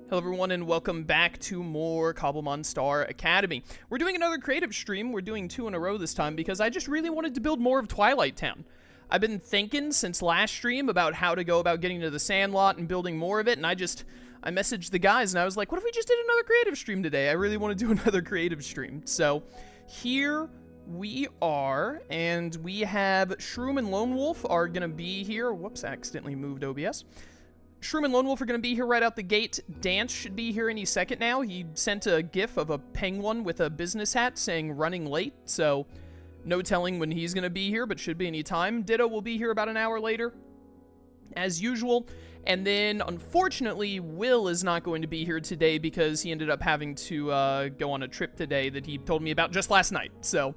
Hello everyone and welcome back to more Cobblemon Star Academy. We're doing another creative stream. We're doing 2 in a row this time because I just really wanted to build more of Twilight Town. I've been thinking since last stream about how to go about getting to the Sandlot and building more of it, and I messaged the guys and I was like, what if we just did another creative stream today? I really want to do another creative stream. So here we are, and we have Shroom and Lone Wolf are going to be here. Whoops, I accidentally moved OBS. Shroom and Lone Wolf are going to be here right out the gate. Dance should be here any second now. He sent a gif of a penguin with a business hat saying running late, so no telling when he's going to be here, but should be any time. Ditto will be here about an hour later, as usual. And then, unfortunately, Will is not going to be here today because he ended up having to go on a trip today that he told me about just last night. So,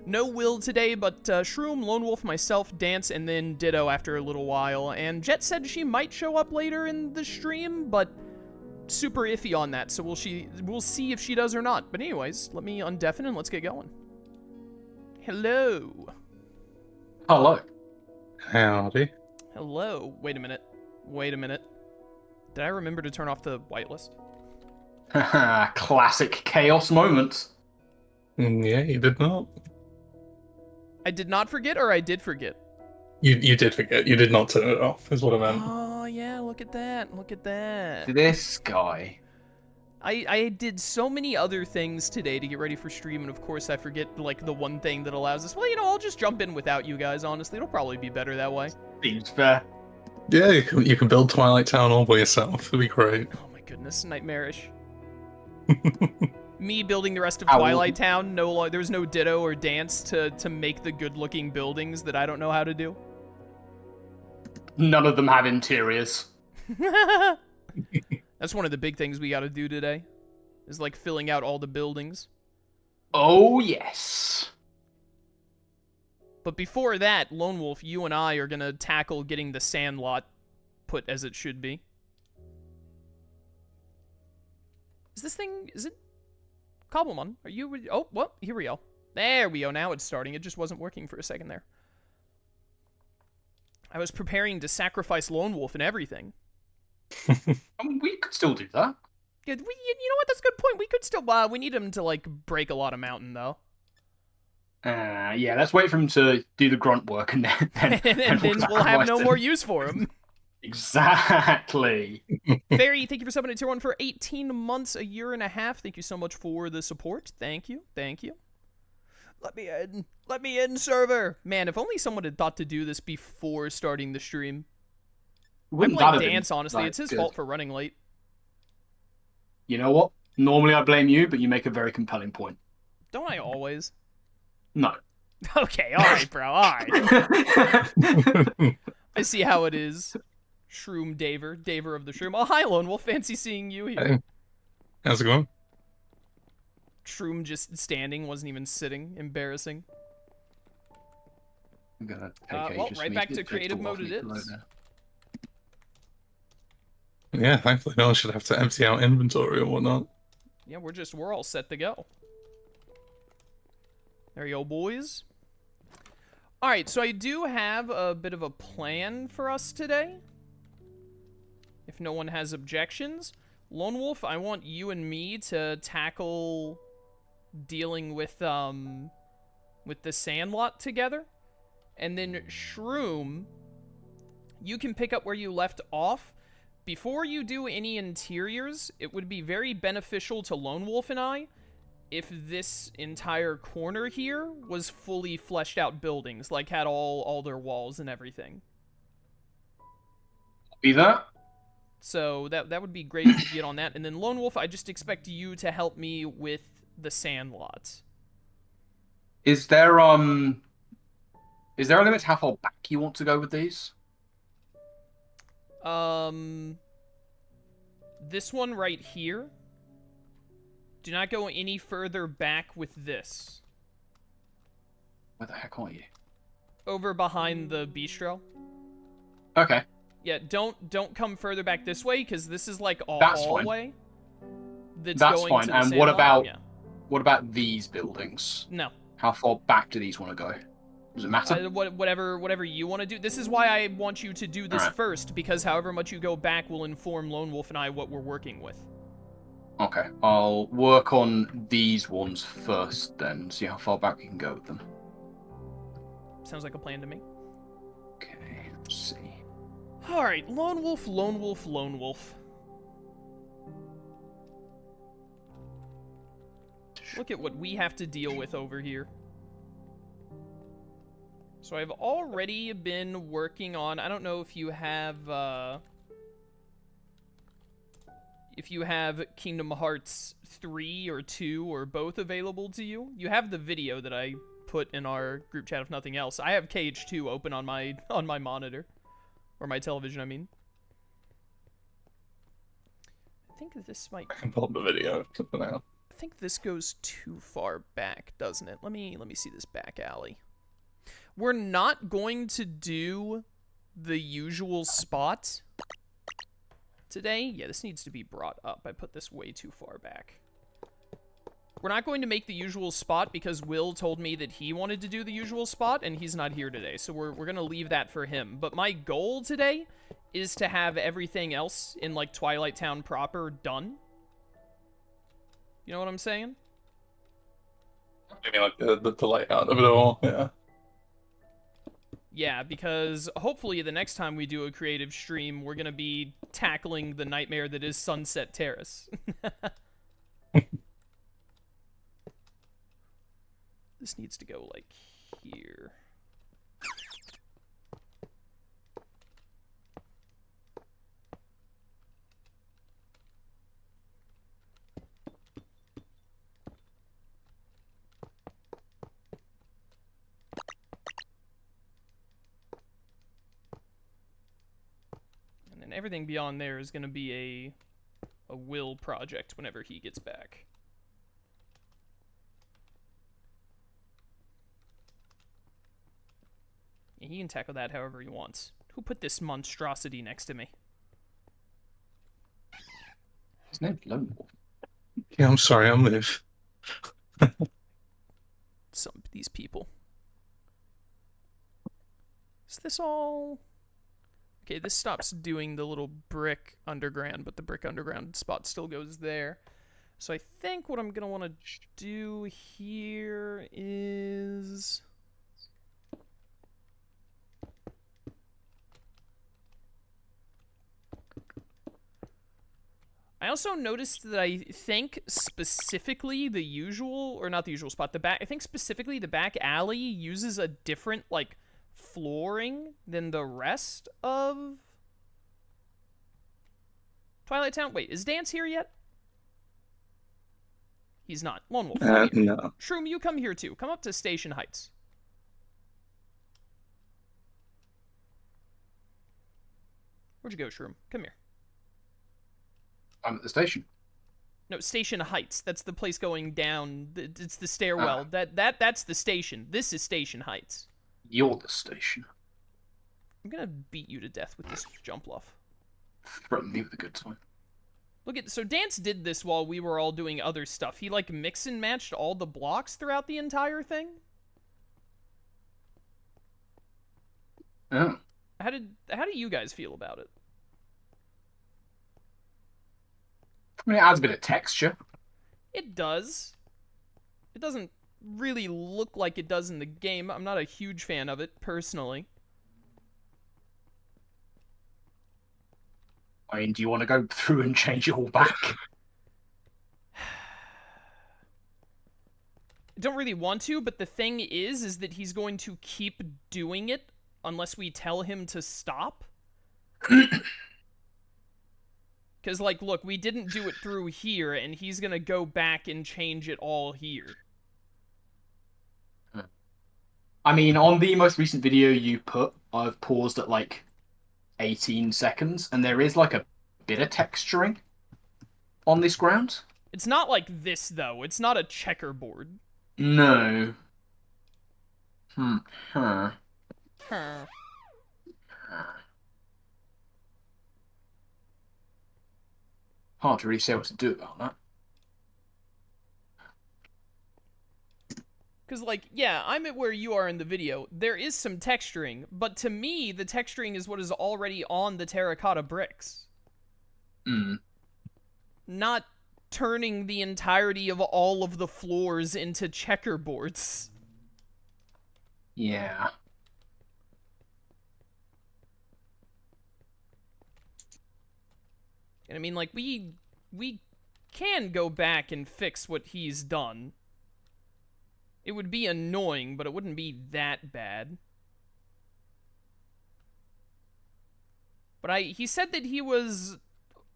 no Will today, but Shroom, Lone Wolf, myself, Dance, and then Ditto after a little while. And Jet said she might show up later in the stream, but super iffy on that, so we'll see if she does or not. But anyways, let me undeafen and let's get going. Hello. Hello. Howdy. Hello. Wait a minute. Did I remember to turn off the whitelist? Classic chaos moment. Yeah, you did not. I did not forget, or I did forget? You did forget. You did not turn it off, is what I meant. Oh, yeah, look at that. Look at that. This guy. I did so many other things today to get ready for stream, and of course I forget, like, the one thing that allows us. Well, you know, I'll just jump in without you guys, honestly. It'll probably be better that way. Seems fair. Yeah, you can build Twilight Town all by yourself. It'd be great. Oh my goodness, nightmarish. Me building the rest of Twilight Town, there's no Ditto or Dance to make the good-looking buildings that I don't know how to do. None of them have interiors. That's one of the big things we gotta do today, is like filling out all the buildings. Oh, yes. But before that, Lone Wolf, you and I are gonna tackle getting the Sandlot put as it should be. Is it Cobblemon? Are you... Oh, well, here we go. There we go, now it's starting. It just wasn't working for a second there. I was preparing to sacrifice Lone Wolf and everything. I mean, we could still do that. Yeah, you know what, that's a good point. We could still... we need him to, like, break a lot of mountain, though. Yeah, let's wait for him to do the grunt work and then... and then we'll have no more use for him. Exactly. Fairy, thank you for subbing to Tier 1 for 18 months, a year and a half. Thank you so much for the support. Thank you. Thank you. Let me in. Let me in, server. Man, if only someone had thought to do this before starting the stream. I blame Dance, honestly. It's his fault for running late. You know what? Normally I blame you, but you make a very compelling point. Don't I always? No. Okay, alright, bro. Alright. I see how it is. Shroom Daver of the Shroom. Oh, hi, Lone Wolf. Fancy seeing you here. Hey. How's it going? Shroom just standing, wasn't even sitting. Embarrassing. I'm gonna well, right back to creative mode it is. Yeah, thankfully no one should have to empty out inventory or whatnot. Yeah, we're all set to go. There you go, boys. Alright, so I do have a bit of a plan for us today. If no one has objections. Lone Wolf, I want you and me to tackle dealing with the Sandlot together. And then Shroom, you can pick up where you left off. Before you do any interiors, it would be very beneficial to Lone Wolf and I if this entire corner here was fully fleshed out buildings, like had all their walls and everything. Be that? So that would be great if you get on that. And then Lone Wolf, I just expect you to help me with the Sandlot. Is there a limit to how far back you want to go with these? This one right here. Do not go any further back with this. Where the heck are you? Over behind the bistro. Okay. Yeah, don't come further back this way, because this is like a hallway. That's going fine. to the And Sandlot. what about these buildings? No. How far back do these want to go? Does it matter? Whatever you want to do. This is why I want you to do this Alright. first, because however much you go back will inform Lone Wolf and I what we're working with. Okay, I'll work on these ones first then, see how far back we can go with them. Sounds like a plan to me. Okay, let's see. Alright, Lone Wolf, Lone Wolf, Lone Wolf. Look at what we have to deal with over here. So I've already been working on, I don't know if you have Kingdom Hearts 3 or 2 or both available to you. You have the video that I put in our group chat if nothing else. I have KH2 open on my monitor. Or my television, I mean. I think this might... I can pull up the video for now. I think this goes too far back, doesn't it? Let me see this back alley. We're not going to do the usual spot today. Yeah, this needs to be brought up. I put this way too far back. We're not going to make the usual spot because Will told me that he wanted to do the usual spot, and he's not here today, so we're going to leave that for him. But my goal today is to have everything else in, like, Twilight Town proper done. You know what I'm saying? I mean, like the layout of it all, yeah. Yeah, because hopefully the next time we do a creative stream, we're going to be tackling the nightmare that is Sunset Terrace. This needs to go, like, here. And then everything beyond there is going to be a Will project whenever he gets back. Yeah, he can tackle that however he wants. Who put this monstrosity next to me? His name's Lone Wolf. Yeah, I'm sorry, I'll move. These people. Is this all... Okay, this stops doing the little brick underground, but the brick underground spot still goes there. So I think what I'm going to want to do here is... I also noticed that I think specifically the usual, or not the usual spot, I think specifically the back alley uses a different, like, flooring than the rest of Twilight Town. Wait, is Dance here yet? He's not. Lone Wolf, come here. No. Shroom, you come here too. Come up to Station Heights. Where'd you go, Shroom? Come here. I'm at the station. No, Station Heights. That's the place going down. It's the stairwell. That's the station. This is Station Heights. You're the station. I'm gonna beat you to death with this jump luff. Threaten me with a good time. Look at, so Dance did this while we were all doing other stuff. He, like, mix and matched all the blocks throughout the entire thing. Oh. How do you guys feel about it? I mean, it adds a bit of texture. It does. It doesn't really look like it does in the game. I'm not a huge fan of it, personally. I mean, do you want to go through and change it all back? I don't really want to, but the thing is that he's going to keep doing it unless we tell him to stop. Because, like, look, we didn't do it through here, and he's gonna go back and change it all here. I mean, on the most recent video you put, I've paused at, like, 18 seconds, and there is, like, a bit of texturing on this ground. It's not like this, though. It's not a checkerboard. No. Huh. Hard to really say what to do about that. Because, like, yeah, I'm at where you are in the video. There is some texturing, but to me, the texturing is what is already on the terracotta bricks. Not turning the entirety of all of the floors into checkerboards. Yeah. And I mean, like, we can go back and fix what he's done. It would be annoying, but it wouldn't be that bad. But he said that he was,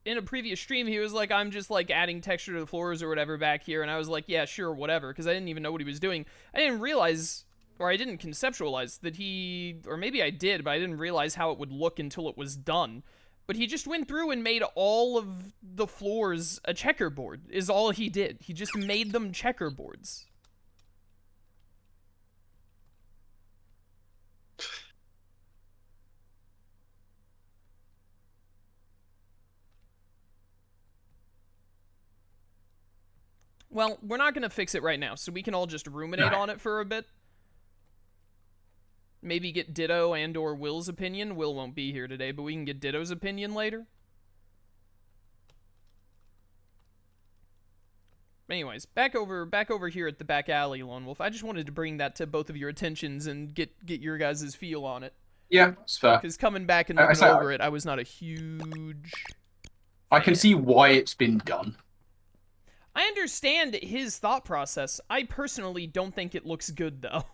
in a previous stream, he was like, I'm just, like, adding texture to the floors or whatever back here, and I was like, yeah, sure, whatever, because I didn't even know what he was doing. I didn't realize, or I didn't conceptualize that or maybe I did, but I didn't realize how it would look until it was done. But he just went through and made all of the floors a checkerboard, is all he did. He just made them checkerboards. Well, we're not going to fix it right now, so we can all just ruminate on it for a bit. Maybe get Ditto and or Will's opinion. Will won't be here today, but we can get Ditto's opinion later. Anyways, back over here at the back alley, Lone Wolf. I just wanted to bring that to both of your attentions and get your guys' feel on it. Yeah, it's fair. Because coming back and looking over it, I was not a huge I can see why it's been done. I understand his thought process. I personally don't think it looks good, though.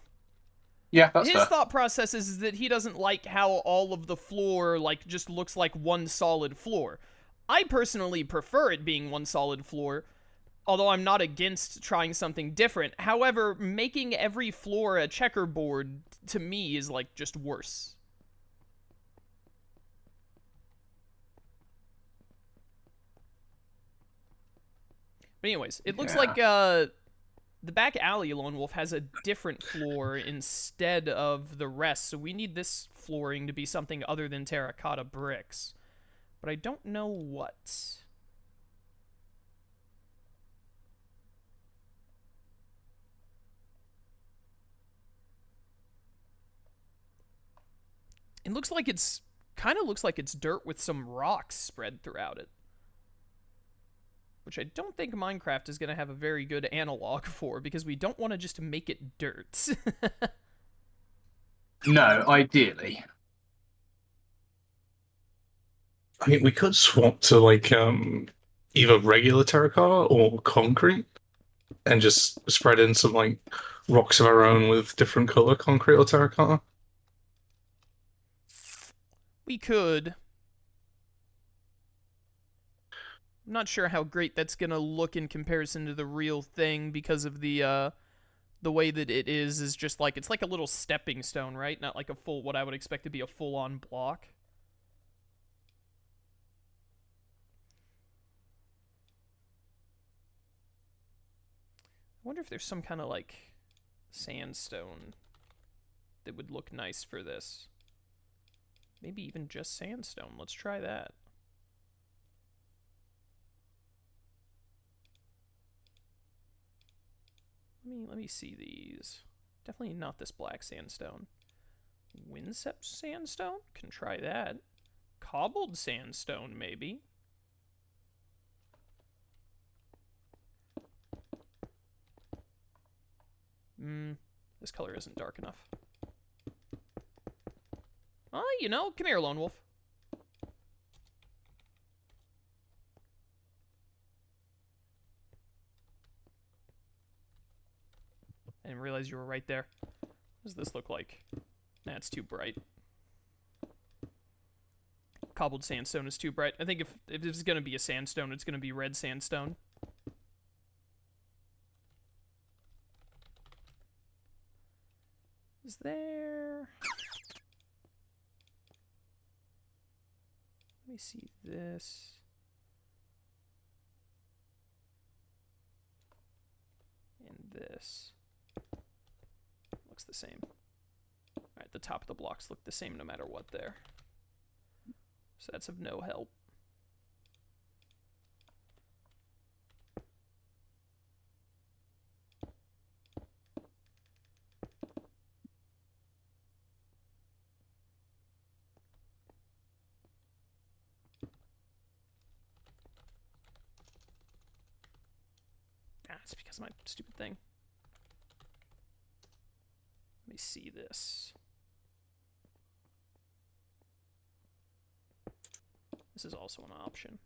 Yeah, that's fair. His thought process is that he doesn't like how all of the floor, like, just looks like one solid floor. I personally prefer it being one solid floor, although I'm not against trying something different. However, making every floor a checkerboard, to me, is, like, just worse. But anyways, it looks like the back alley, Lone Wolf, has a different floor instead of the rest, so we need this flooring to be something other than terracotta bricks. But I don't know what. It looks like kind of looks like it's dirt with some rocks spread throughout it. Which I don't think Minecraft is going to have a very good analog for, because we don't want to just make it dirt. No, ideally. I mean, we could swap to, like, either regular terracotta or concrete, and just spread in some, like, rocks of our own with different color concrete or terracotta. We could. I'm not sure how great that's gonna look in comparison to the real thing, because of the way that it is just like, it's like a little stepping stone, right? Not like a full, what I would expect to be a full-on block. I wonder if there's some kind of, like, sandstone that would look nice for this. Maybe even just sandstone. Let's try that. Let me see these. Definitely not this black sandstone. Windsep sandstone? Can try that. Cobbled sandstone, maybe. This color isn't dark enough. Oh, you know, come here, Lone Wolf. I didn't realize you were right there. What does this look like? Nah, it's too bright. Cobbled sandstone is too bright. I think if it's going to be a sandstone, it's going to be red sandstone. Is there... Let me see this. And this. Looks the same. Alright, the top of the blocks look the same no matter what there. So that's of no help. It's because of my stupid thing. Let me see this. This is also an option.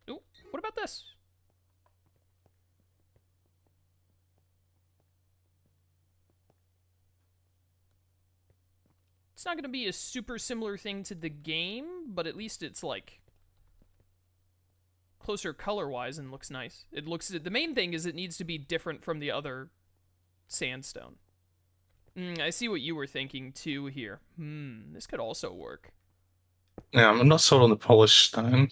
Ooh, what about this? It's not going to be a super similar thing to the game, but at least it's like closer color-wise and looks nice. It looks. The main thing is it needs to be different from the other sandstone. I see what you were thinking too here. This could also work. Yeah, I'm not sold on the polished stone,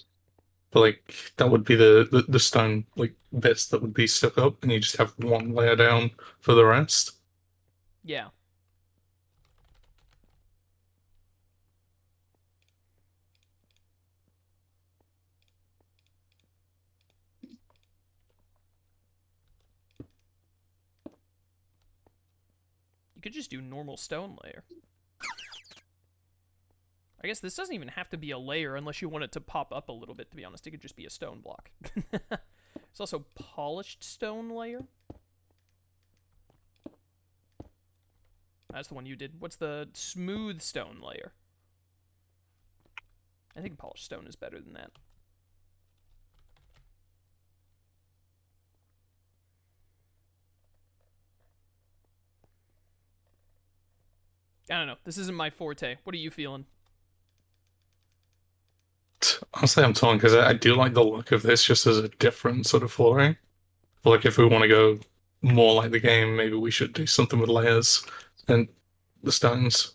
but like that would be the stone like bits that would be stuck up, and you just have one layer down for the rest. Yeah. You could just do normal stone layer. I guess this doesn't even have to be a layer unless you want it to pop up a little bit, to be honest. It could just be a stone block. There's also polished stone layer. That's the one you did. What's the smooth stone layer? I think polished stone is better than that. I don't know. This isn't my forte. What are you feeling? Honestly, I'm torn because I do like the look of this just as a different sort of flooring. But like if we want to go more like the game, maybe we should do something with layers and the stones.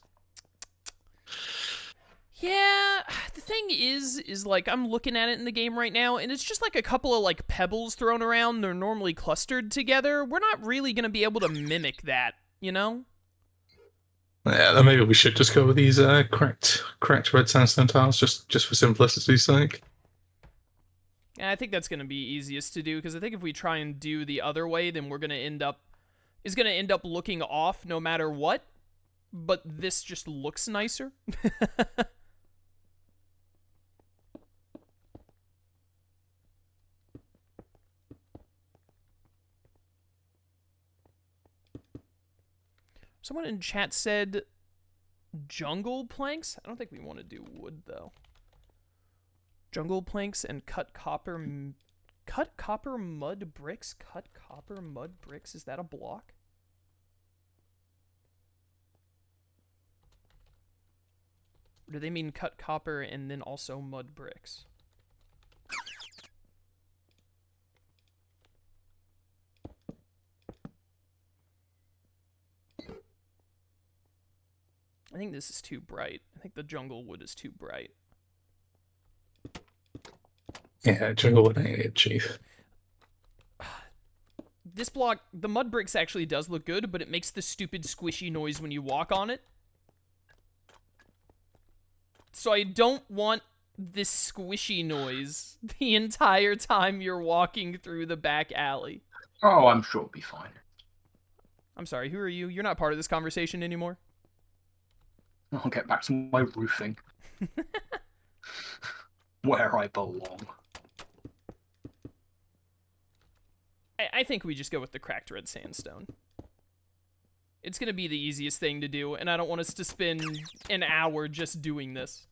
Yeah, the thing is like I'm looking at it in the game right now, and it's just like a couple of like pebbles thrown around. They're normally clustered together. We're not really gonna be able to mimic that, you know? Yeah, then maybe we should just go with these cracked red sandstone tiles just for simplicity's sake. Yeah, I think that's gonna be easiest to do because I think if we try and do the other way, then we're gonna end up looking off no matter what. But this just looks nicer. Someone in chat said jungle planks. I don't think we want to do wood though. Jungle planks and cut copper mud bricks. Cut copper mud bricks. Is that a block? Or do they mean cut copper and then also mud bricks? I think this is too bright. I think the jungle wood is too bright. Yeah, jungle wood ain't it, chief. This block, the mud bricks actually does look good, but it makes the stupid squishy noise when you walk on it. So I don't want this squishy noise the entire time you're walking through the back alley. Oh, I'm sure it'll be fine. I'm sorry, who are you? You're not part of this conversation anymore? I'll get back to my roofing. Where I belong. I think we just go with the cracked red sandstone. It's going to be the easiest thing to do, and I don't want us to spend an hour just doing this.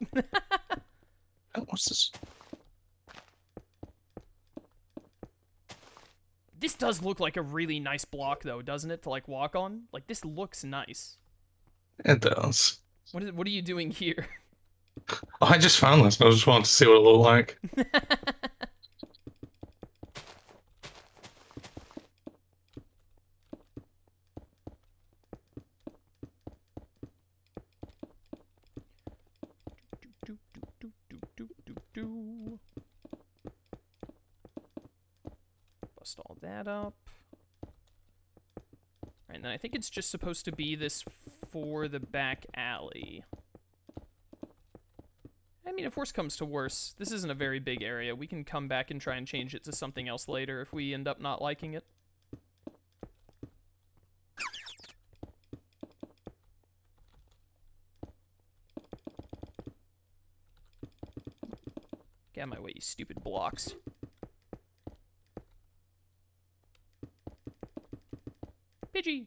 Oh, what's this? This does look like a really nice block, though, doesn't it, to, like, walk on? Like, this looks nice. It does. What are you doing here? Oh, I just found this. I just wanted to see what it looked like. Bust all that up. Right, and then I think it's just supposed to be this for the back alley. I mean, if worse comes to worse, this isn't a very big area. We can come back and try and change it to something else later if we end up not liking it. Get out of my way, you stupid blocks. Pidgey!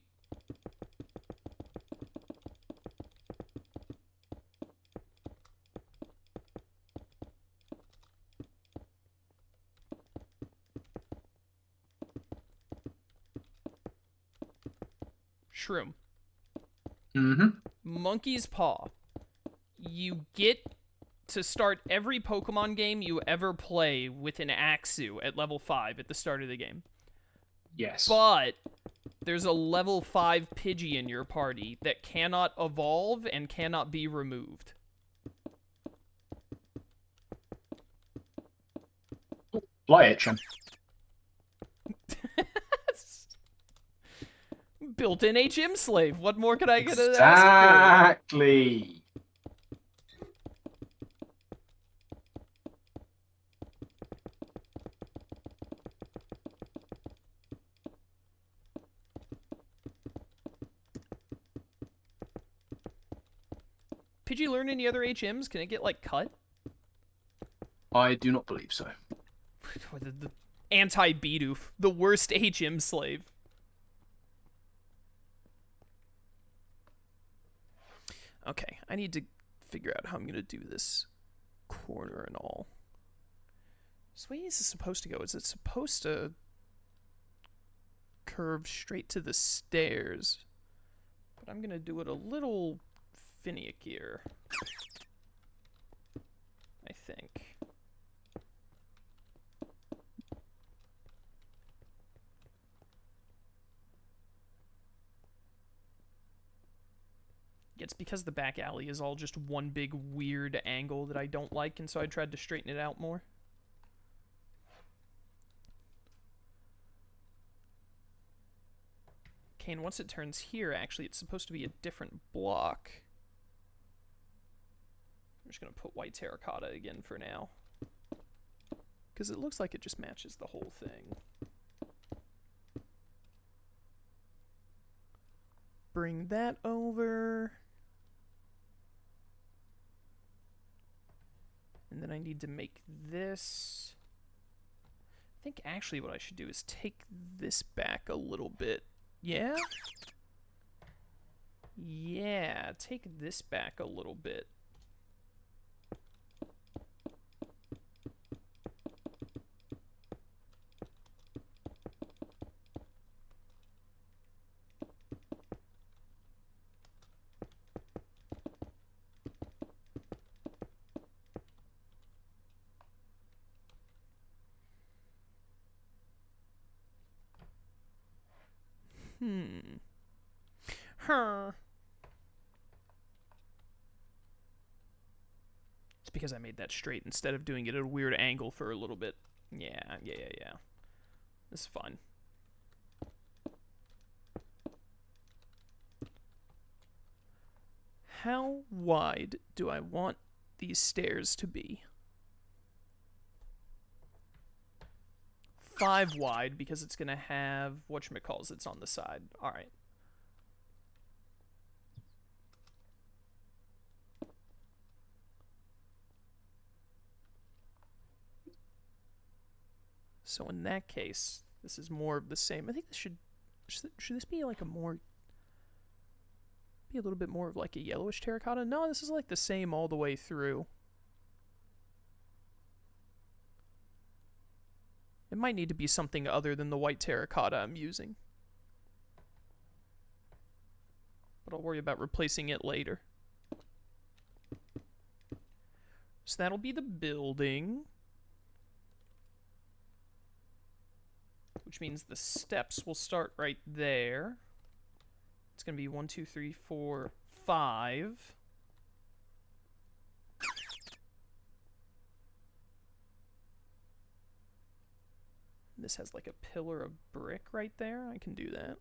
Shroom. Mm-hmm. Monkey's Paw. You get to start every Pokemon game you ever play with an Axew at level 5 at the start of the game. Yes. But there's a level 5 Pidgey in your party that cannot evolve and cannot be removed. Fly Itchin. Built-in HM slave. What more could I get to ask Exactly. for? Pidgey learn any other HMs? Can it get, like, cut? I do not believe so. The anti-Bidoof. The worst HM slave. Okay, I need to figure out how I'm going to do this corner and all. So way is this supposed to go? Is it supposed to curve straight to the stairs? But I'm going to do it a little finickier, I think. It's because the back alley is all just one big weird angle that I don't like, and so I tried to straighten it out more. Okay, and once it turns here, actually, it's supposed to be a different block. I'm just going to put white terracotta again for now, because it looks like it just matches the whole thing. Bring that over. And then I need to make this. I think actually what I should do is take this back a little bit. Yeah? Yeah, take this back a little bit. It's because I made that straight instead of doing it at a weird angle for a little bit. Yeah. This is fun. How wide do I want these stairs to be? 5 wide, because it's going to have whatchamacalls on the side. Alright. So in that case, this is more of the same. I think this should this be like a more... be a little bit more of like a yellowish terracotta? No, this is like the same all the way through. It might need to be something other than the white terracotta I'm using. But I'll worry about replacing it later. So that'll be the building. Which means the steps will start right there. It's going to be 1, 2, 3, 4, 5. This has like a pillar of brick right there. I can do that.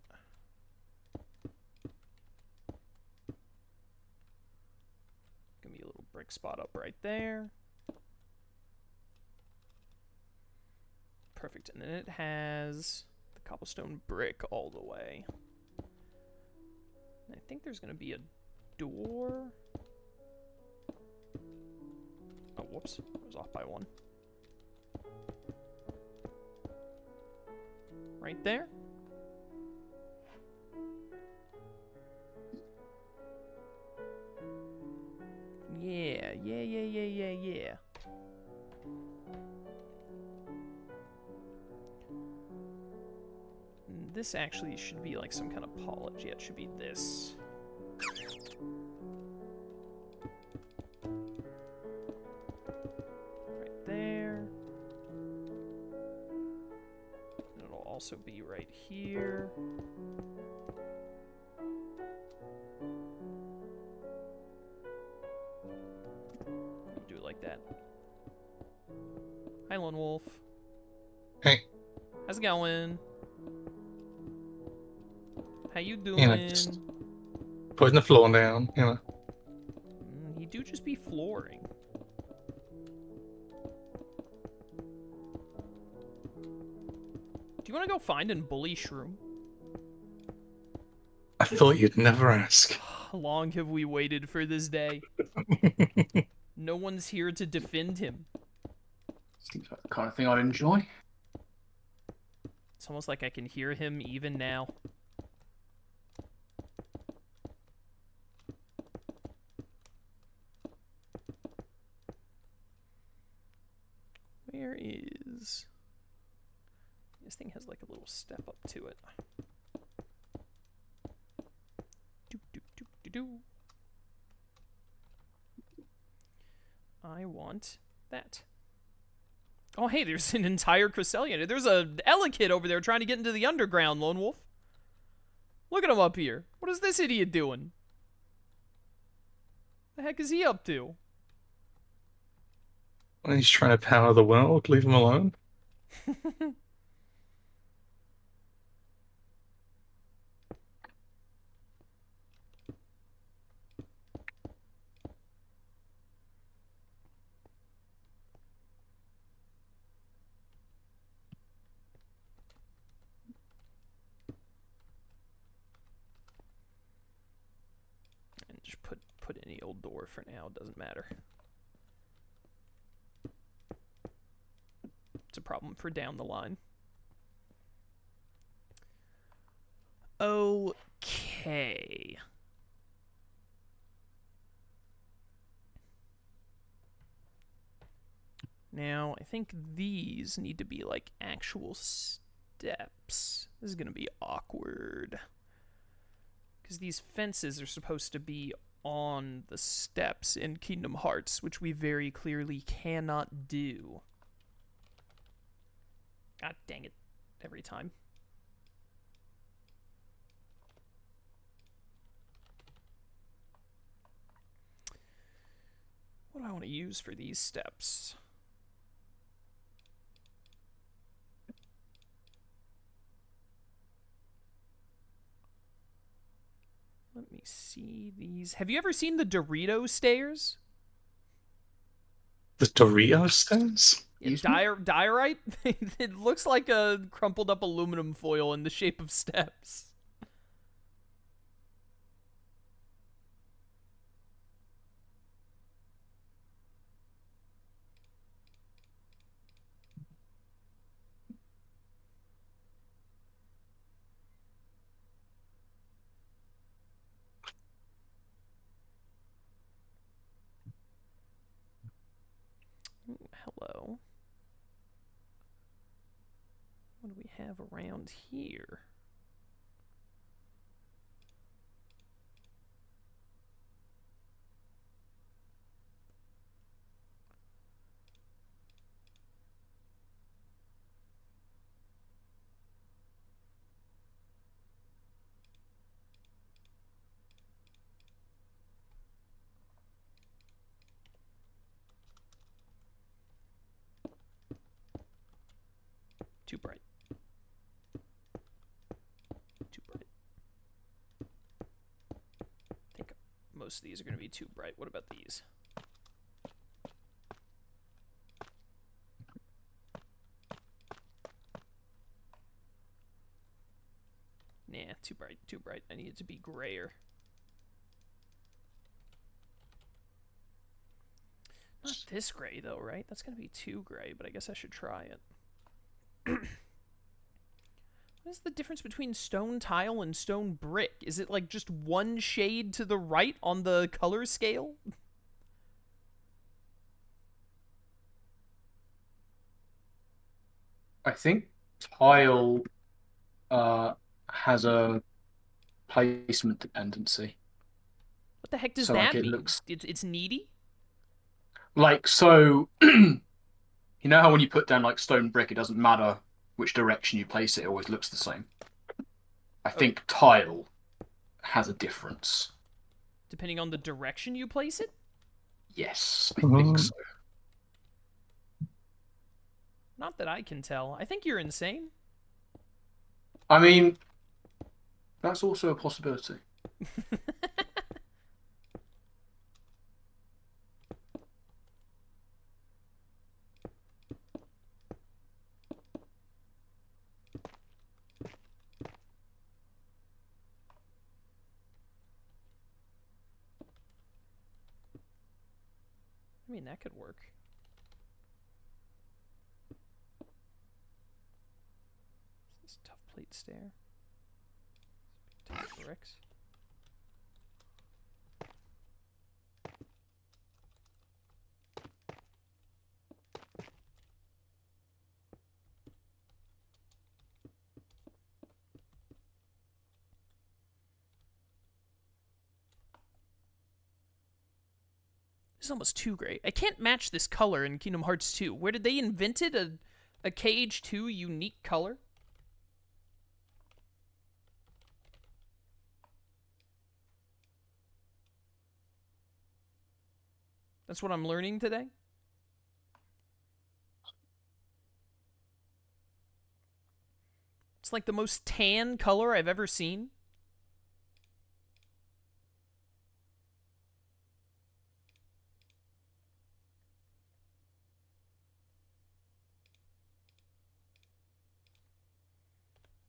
Give me a little brick spot up right there. Perfect. And then it has the cobblestone brick all the way. And I think there's going to be a door. Oh, whoops. I was off by 1. Right there. Yeah. This actually should be like some kind of polish. Yeah, it should be this. Right there. And it'll also be right here. Do it like that. Hi, Lone Wolf. Hey. How's it going? How you doing? You know, just putting the floor down, you know. He do just be flooring. Do you want to go find and bully Shroom? I thought you'd never ask. How long have we waited for this day? No one's here to defend him. Seems like the kind of thing I'd enjoy. It's almost like I can hear him even now. Where is... This thing has like a little step up to it. Do. I want that. Oh, hey, there's an entire Cresselia. There's a Elekid over there trying to get into the underground, Lone Wolf. Look at him up here. What is this idiot doing? The heck is he up to? He's trying to power the world. Leave him alone. And just put any old door for now. It doesn't matter. It's a problem for down the line. Okay. Now, I think these need to be like actual steps. This is going to be awkward. Because these fences are supposed to be on the steps in Kingdom Hearts, which we very clearly cannot do. God dang it. Every time. What do I want to use for these steps? Let me see these. Have you ever seen the Dorito stairs? The Dorito stairs? Yeah, diorite? It looks like a crumpled up aluminum foil in the shape of steps. Ooh, hello. What do we have around here? Too bright. Too bright. I think most of these are going to be too bright. What about these? Nah, too bright, too bright. I need it to be grayer. Not this gray, though, right? That's going to be too gray, but I guess I should try it. What is the difference between stone tile and stone brick? Is it like just one shade to the right on the color scale? I think tile has a placement dependency. What the heck does So, that like, it mean? looks It's needy? like so. You know how when you put down like stone brick, it doesn't matter which direction you place it; it always looks the same. I think tile has a difference. Depending on the direction you place it? Yes, I think so. Not that I can tell. I think you're insane. I mean, that's also a possibility. I mean, that could work. Is this tough plate stair? Tough bricks. This is almost too great. I can't match this color in Kingdom Hearts 2. Where did they invented a KH2 unique color? That's what I'm learning today. It's like the most tan color I've ever seen.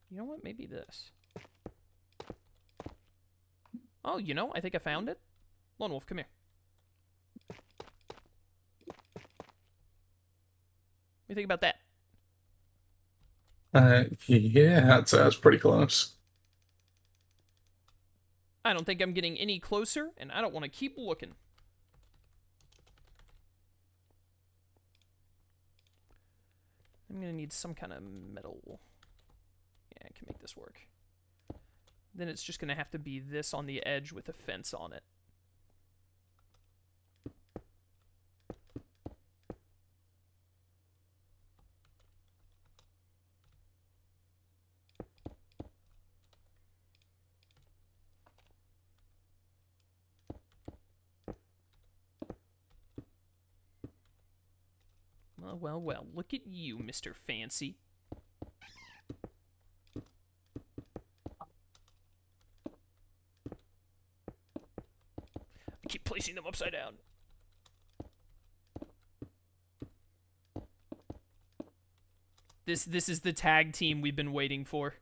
You know what? Maybe this. Oh, you know, I think I found it. Lone Wolf, come here. What do you think about that? Yeah, that's pretty close. I don't think I'm getting any closer, and I don't want to keep looking. I'm going to need some kind of metal. Yeah, I can make this work. Then it's just going to have to be this on the edge with a fence on it. Well, well, well, look at you, Mr. Fancy. I keep placing them upside down. This is the tag team we've been waiting for.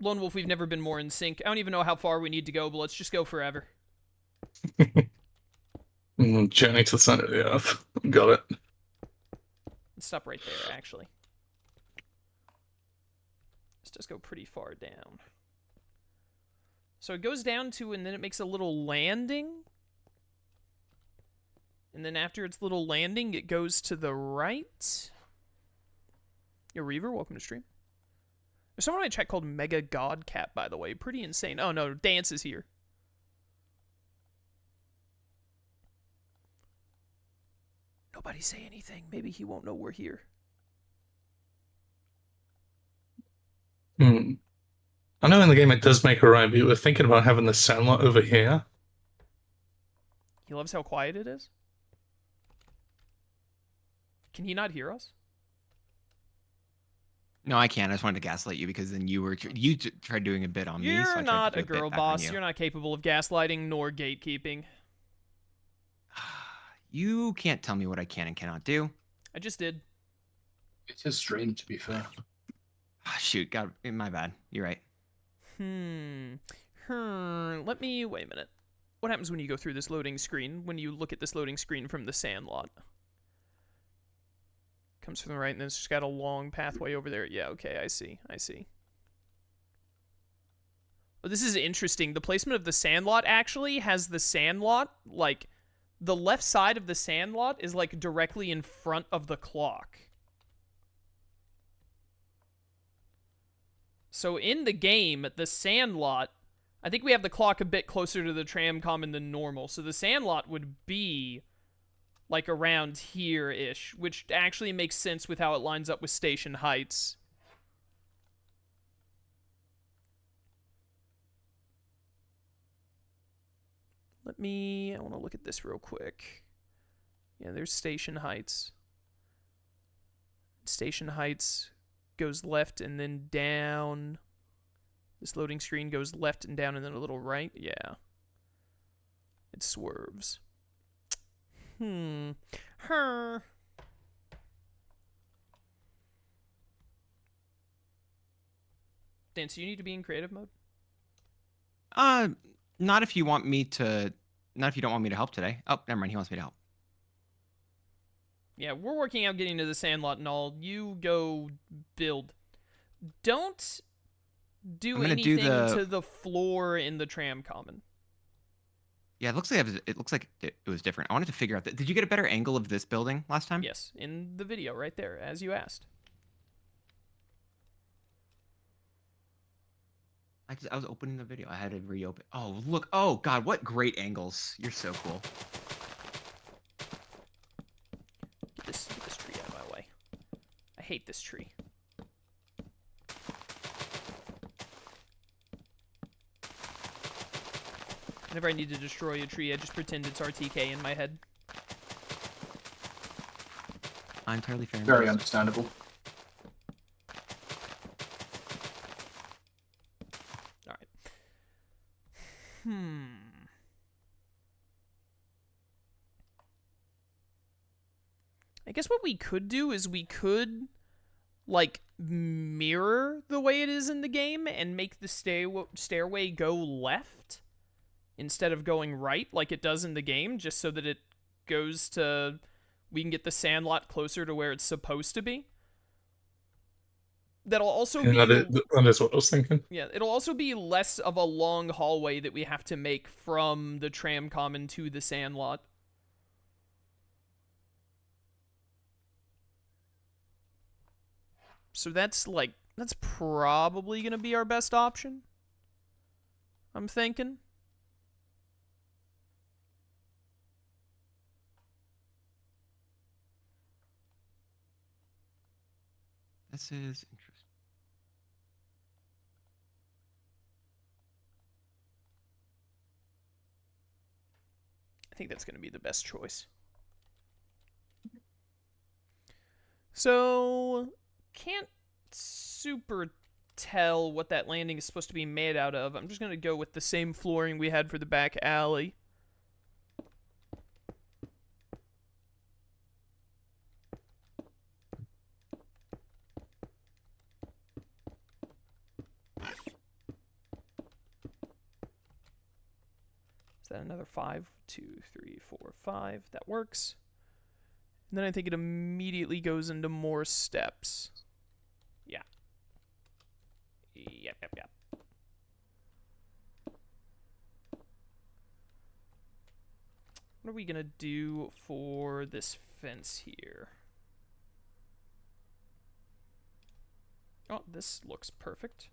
Lone Wolf, we've never been more in sync. I don't even know how far we need to go, but let's just go forever. Journey to the center of the earth. Got it. Let's stop right there, actually. Let's just go pretty far down. So it goes down to, and then it makes a little landing. And then after its little landing, it goes to the right. Yo, Reaver, welcome to stream. There's someone I checked called Mega Godcat, by the way. Pretty insane. Oh, no, Dance is here. Nobody say anything. Maybe he won't know we're here. I know in the game it does make a right, but we were thinking about having the Sandlot over here. He loves how quiet it is. Can he not hear us? No, I can't. I just wanted to gaslight you because then you tried doing a bit on me. So I You're tried to not do a bit girl back on boss. you. You're not capable of gaslighting nor gatekeeping. You can't tell me what I can and cannot do. I just did. It's a stream, to be fair. Shoot, God, my bad. You're right. Let me wait a minute. What happens when you go through this loading screen? When you look at this loading screen from the Sandlot? Comes from the right, and then it's just got a long pathway over there. Yeah, okay, I see. Oh, this is interesting. The placement of the Sandlot actually has the Sandlot, like, the left side of the Sandlot is, like, directly in front of the clock. So in the game, the Sandlot, I think we have the clock a bit closer to the tram common than normal, so the Sandlot would be like around here-ish, which actually makes sense with how it lines up with station heights. I want to look at this real quick. Yeah, there's station heights. Station heights goes left and then down. This loading screen goes left and down and then a little right. Yeah. It swerves. Her. Dan, so you need to be in creative mode? Not if you want me to. Not if you don't want me to help today. Oh, never mind. He wants me to help. Yeah, we're working out getting to the Sandlot and all. You go build. Don't do anything to the floor in the tram common. Yeah, it looks like it was different. I wanted to figure out that. Did you get a better angle of this building last time? Yes, in the video right there, as you asked. I was opening the video. I had to reopen. Oh, look. Oh, God. What great angles. You're so cool. Get this tree out of my way. I hate this tree. Whenever I need to destroy a tree, I just pretend it's RTK in my head. Entirely fair. Very understandable. Alright. I guess what we could do is we could, like, mirror the way it is in the game and make the stairway go left instead of going right like it does in the game, just so that it goes to... we can get the Sandlot closer to where it's supposed to be. That'll also be... that is what I was thinking. Yeah, it'll also be less of a long hallway that we have to make from the tram common to the Sandlot. So that's probably going to be our best option, I'm thinking. This is interesting. I think that's going to be the best choice. So, can't super tell what that landing is supposed to be made out of. I'm just going to go with the same flooring we had for the back alley. Is that another 5? 2, 3, 4, 5. That works. And then I think it immediately goes into more steps. Yeah. Yep. What are we going to do for this fence here? Oh, this looks perfect.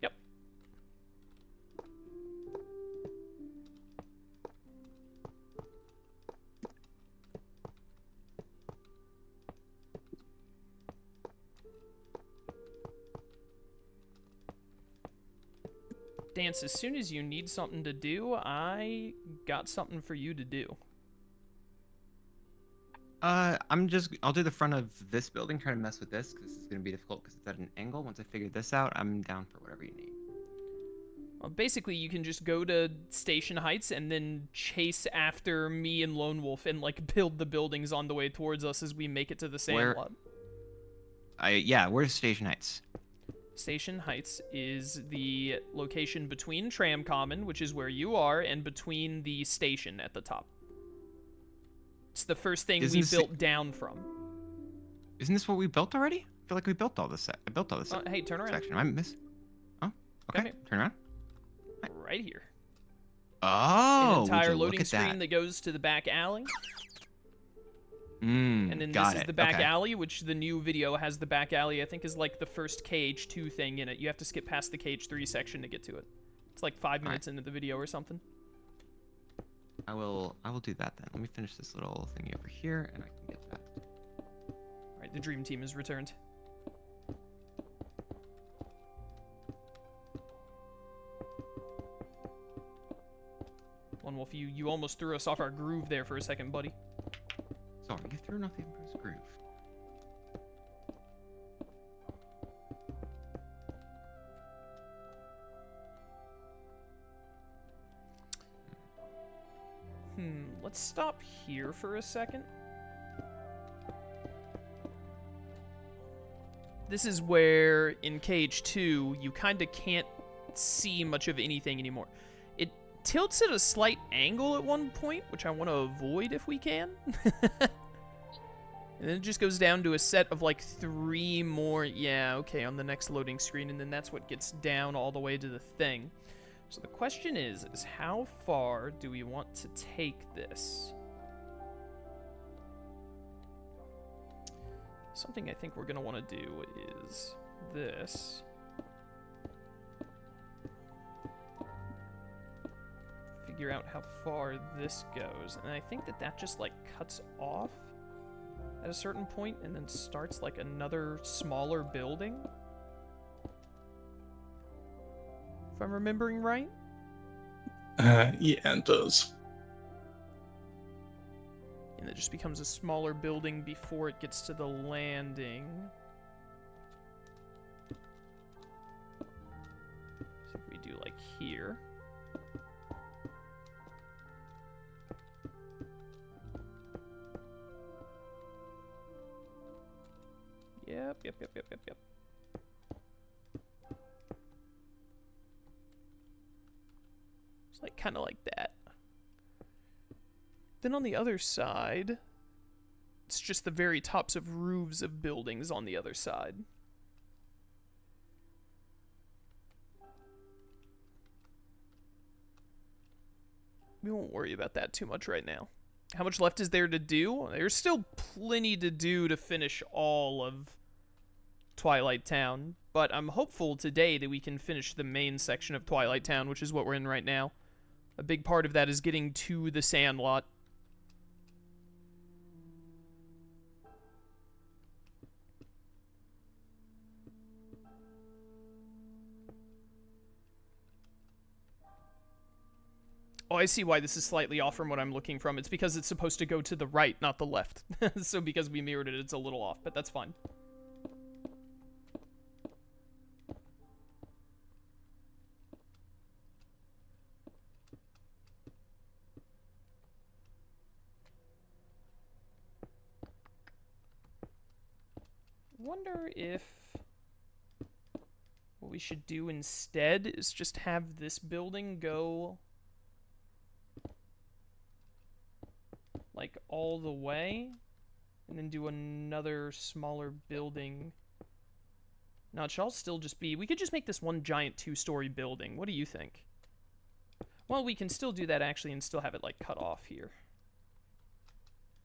Yep. Dance, as soon as you need something to do, I got something for you to do. I'll do the front of this building, try to mess with this, because this is going to be difficult because it's at an angle. Once I figure this out, I'm down for whatever you need. Basically, you can just go to Station Heights and then chase after me and Lone Wolf and, like, build the buildings on the way towards us as we make it to the Sandlot. Yeah, where's Station Heights? Station Heights is the location between Tram Common, which is where you are, and between the station at the top. It's the first thing we built down from. Isn't this what we built already? I feel like we built all this. I built all this. Hey, turn around. Section. I missed. Oh, okay. Turn around. Right here. Oh, an entire would you loading look at screen that goes to the back alley. And then this is the back alley, which the new video has the back alley, I think, is like the first KH2 thing in it. You have to skip past the KH3 section to get to it. It's like 5 minutes into the video or something. I will do that then. Let me finish this little thingy over here, and I can get that. All right, the dream team is returned. Lone Wolf, you almost threw us off our groove there for a second, buddy. Sorry, you threw off the Emperor's groove. Let's stop here for a second. This is where, in KH2, you kind of can't see much of anything anymore. It tilts at a slight angle at one point, which I want to avoid if we can. And then it just goes down to a set of like 3 more, on the next loading screen, and then that's what gets down all the way to the thing. So the question is how far do we want to take this? Something I think we're going to want to do is this. Figure out how far this goes. And I think that just like cuts off at a certain point and then starts like another smaller building. If I'm remembering right? Yeah, it does. And it just becomes a smaller building before it gets to the landing. So if we do like here. Yep. It's like kind of like that. Then on the other side, it's just the very tops of roofs of buildings on the other side. We won't worry about that too much right now. How much left is there to do? There's still plenty to do to finish all of Twilight Town, but I'm hopeful today that we can finish the main section of Twilight Town, which is what we're in right now. A big part of that is getting to the Sandlot. Oh, I see why this is slightly off from what I'm looking from. It's because it's supposed to go to the right, not the left. So because we mirrored it, it's a little off, but that's fine. Wonder if what we should do instead is just have this building go like all the way and then do another smaller building. No, it should all still just be, we could just make this one giant 2-story building. What do you think? Well, we can still do that actually and still have it like cut off here.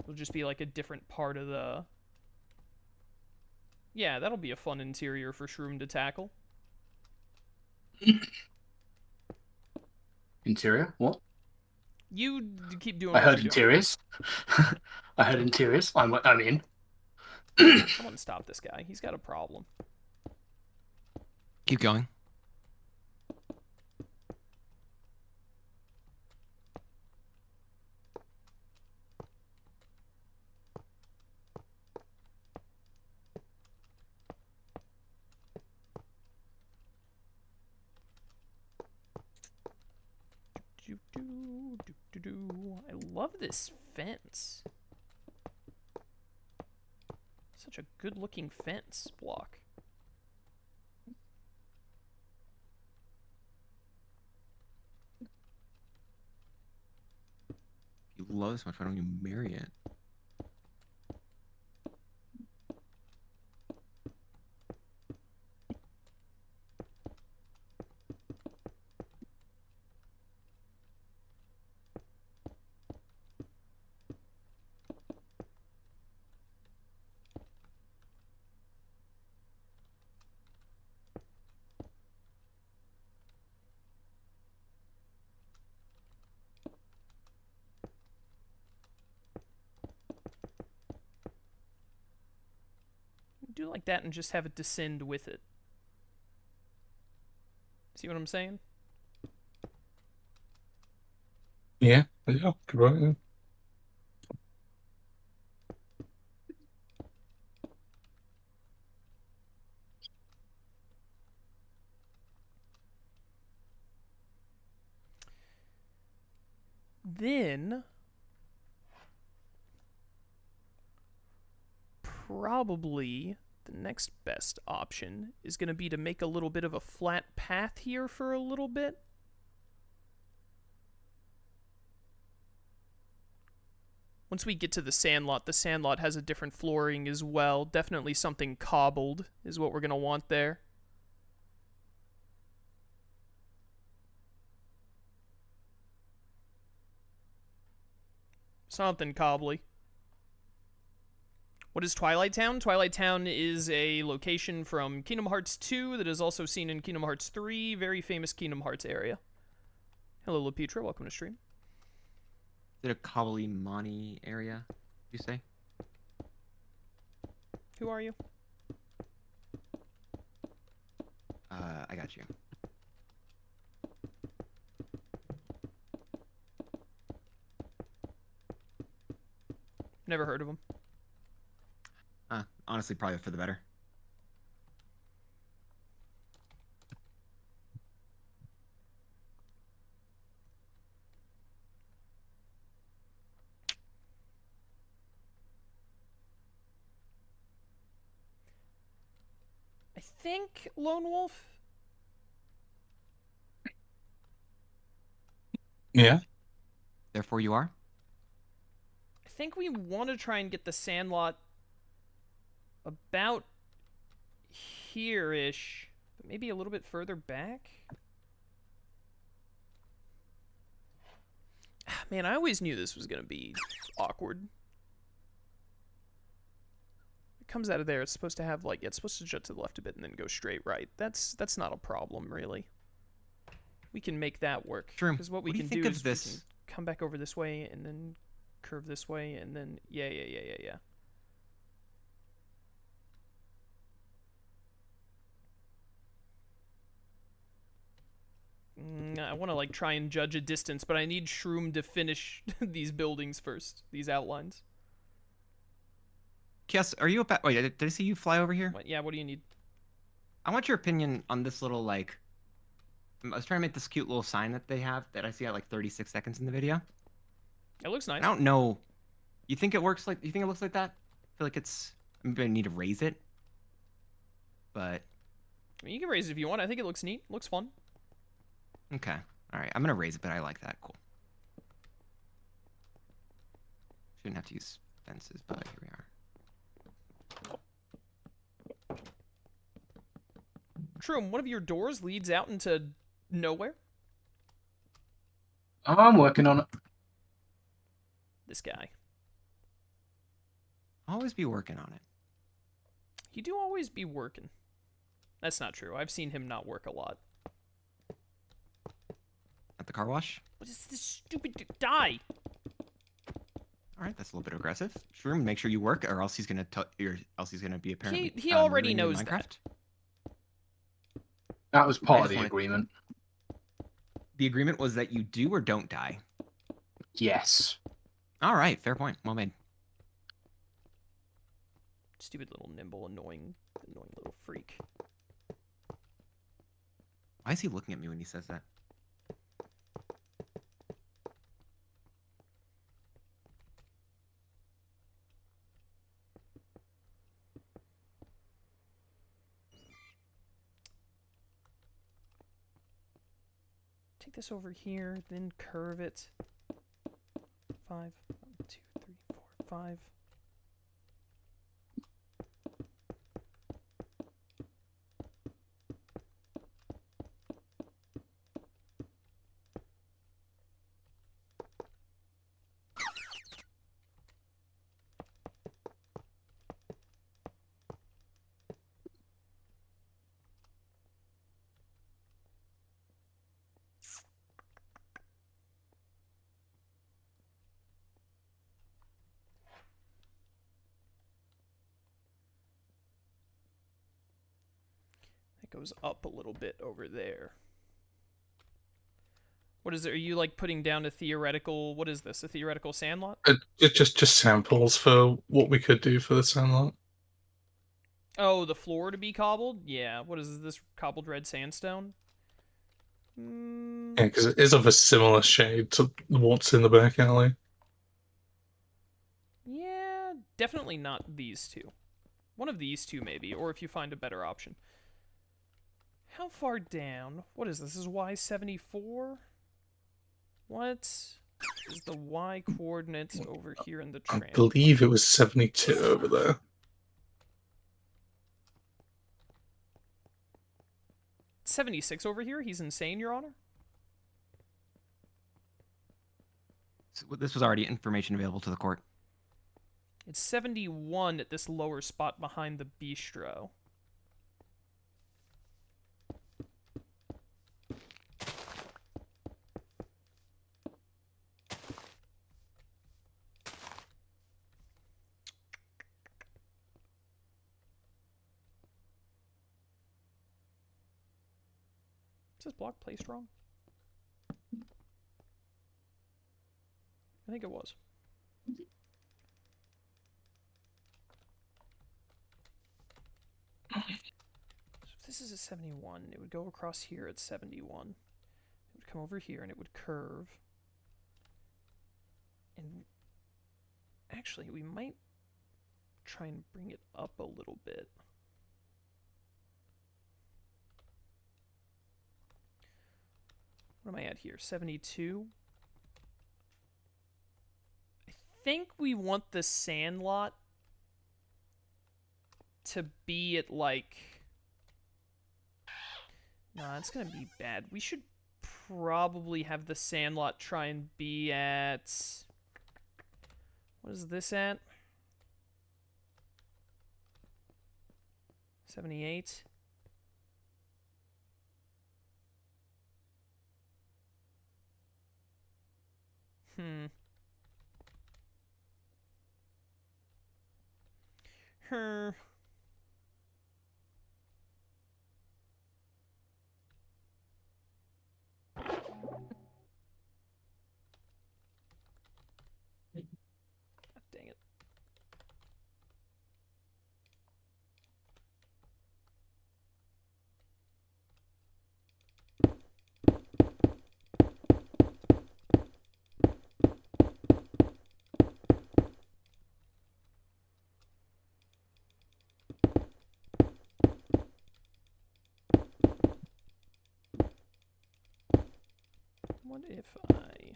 It'll just be like a different part of the... Yeah, that'll be a fun interior for Shroom to tackle. Interior? What? You keep doing I what heard you're doing. interiors. I heard interiors. I'm in. Someone stop this guy. He's got a problem. Keep going. I love this fence. Such a good-looking fence block. You love this much. Why don't you marry it? Do like that and just have it descend with it. See what I'm saying? Yeah, yeah, good right. Yeah. Then probably the next best option is going to be to make a little bit of a flat path here for a little bit. Once we get to the Sandlot has a different flooring as well. Definitely something cobbled is what we're going to want there. Something cobbly. What is Twilight Town? Twilight Town is a location from Kingdom Hearts 2 that is also seen in Kingdom Hearts 3. Very famous Kingdom Hearts area. Hello, LaPetra. Welcome to stream. Is it a Cobblemon area, you say? Who are you? I got you. Never heard of him. Honestly, probably for the better. I think Lone Wolf. Yeah. Therefore, you are? I think we want to try and get the Sandlot about here-ish, but maybe a little bit further back. Man, I always knew this was going to be awkward. It comes out of there. It's supposed to have, like, it's supposed to jut to the left a bit and then go straight right. That's not a problem, really. We can make that work. True. Because what we do you can think do of is this? we can come back over this way and then curve this way and then, yeah. I want to like try and judge a distance, but I need Shroom to finish these buildings first, these outlines. Kios, are you about? Wait, did I see you fly over here? What, yeah, what do you need? I want your opinion on this little like. I was trying to make this cute little sign that they have that I see at like 36 seconds in the video. It looks nice. I don't know. You think it works like? You think it looks like that? I feel like it's. I'm gonna need to raise it. But. I mean, you can raise it if you want. I think it looks neat. Looks fun. Okay. All right. I'm gonna raise it, but I like that. Cool. Shouldn't have to use fences, but here we are. Shroom, one of your doors leads out into nowhere. I'm working on it. This guy. Always be working on it. He do always be working. That's not true. I've seen him not work a lot. At the car wash. What is this stupid die? All right, that's a little bit aggressive. Shroom, make sure you work, or else he's gonna be apparently. He already murdering you in knows that. Minecraft. That was part I of just the agreement. The agreement was that you do or don't die. Yes. All right, fair point. Well made. Stupid little nimble, annoying little freak. Why is he looking at me when he says that? take this over here, then curve it. 5, 1, 2, 3, 4, 5. Goes up a little bit over there. What is it? Are you like putting down a theoretical? What is this? A theoretical Sandlot? It just samples for what we could do for the Sandlot. Oh, the floor to be cobbled? Yeah. What is this? Cobbled red sandstone? Yeah, because it is of a similar shade to what's in the back alley. Yeah, definitely not these two. One of these two maybe, or if you find a better option. How far down? What is this? This is Y74? What is the Y coordinates over here in the I tram? believe it was 72 over there. 76 over here? He's insane, Your Honor? So this was already information available to the court. It's 71 at this lower spot behind the bistro. Is this block placed wrong? I think it was. So if this is a 71, it would go across here at 71. It would come over here and it would curve. And actually, we might try and bring it up a little bit. What am I at here? 72? I think we want the Sandlot to be at like... Nah, it's gonna be bad. We should probably have the Sandlot try and be at... What is this at? 78? Her. Dang it. What if I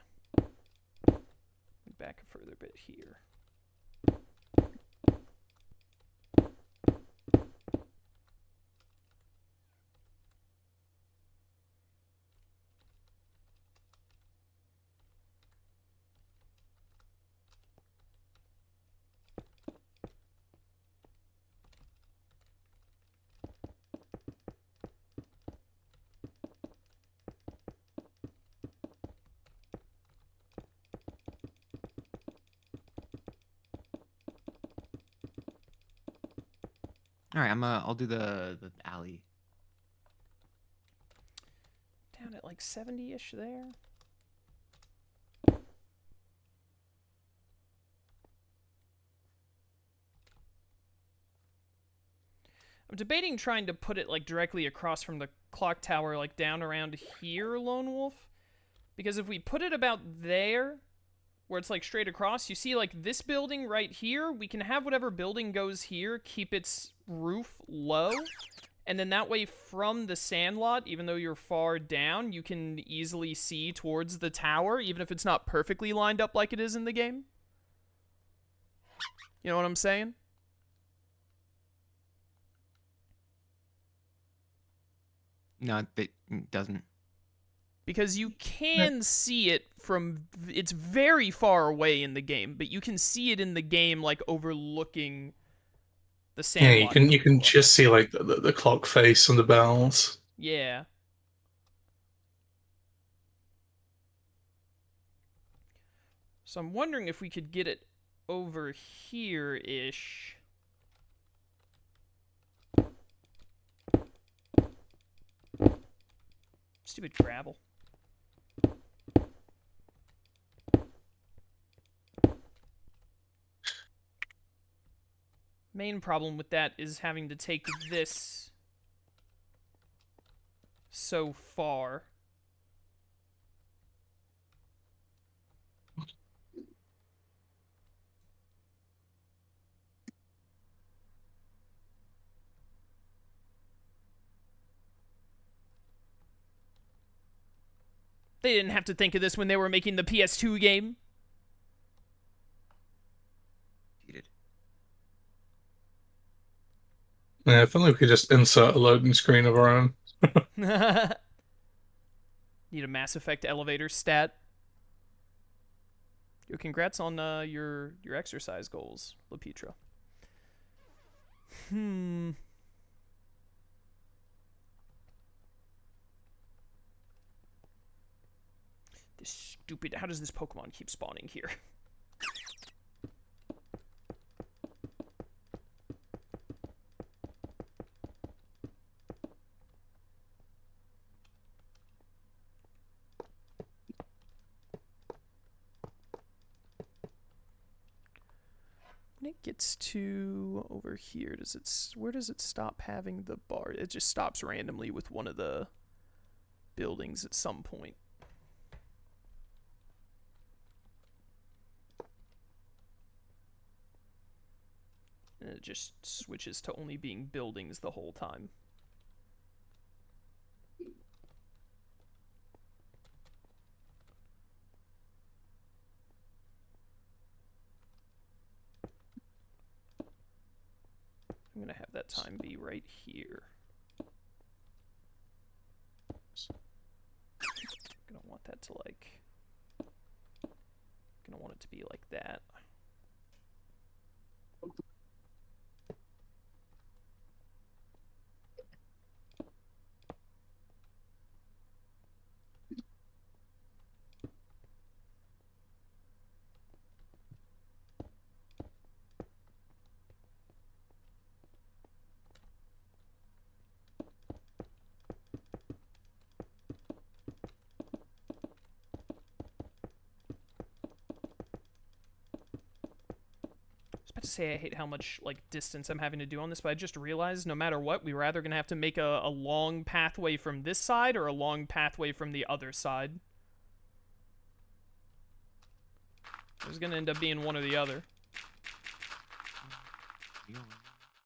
went back a further bit here? All right, I'll do the alley. Down at like 70-ish there. I'm debating trying to put it like directly across from the clock tower, like down around here, Lone Wolf. Because if we put it about there, where it's like straight across, you see like this building right here, we can have whatever building goes here keep its roof low, And then that way from the Sandlot, even though you're far down, you can easily see towards the tower, even if it's not perfectly lined up like it is in the game. You know what I'm saying? No, it doesn't. Because you can see it from... It's very far away in the game, but you can see it in the game, like, overlooking the Sandlot. Yeah, you can just see, like, the clock face and the bells. Yeah. So I'm wondering if we could get it over here-ish. Stupid gravel. Main problem with that is having to take this so far. They didn't have to think of this when they were making the PS2 game. Yeah, I feel like we could just insert a loading screen of our own. Need a Mass Effect elevator stat. Yo, congrats on your exercise goals, LaPetra. This stupid... How does this Pokemon keep spawning here? When it gets to over here, where does it stop having the bar? It just stops randomly with one of the buildings at some point. And it just switches to only being buildings the whole time. I'm gonna have that time be right here. I'm gonna want that to like... I'm gonna want it to be like that. To say I hate how much like distance I'm having to do on this, but I just realized no matter what, we were either gonna have to make a long pathway from this side or a long pathway from the other side. It was gonna end up being one or the other.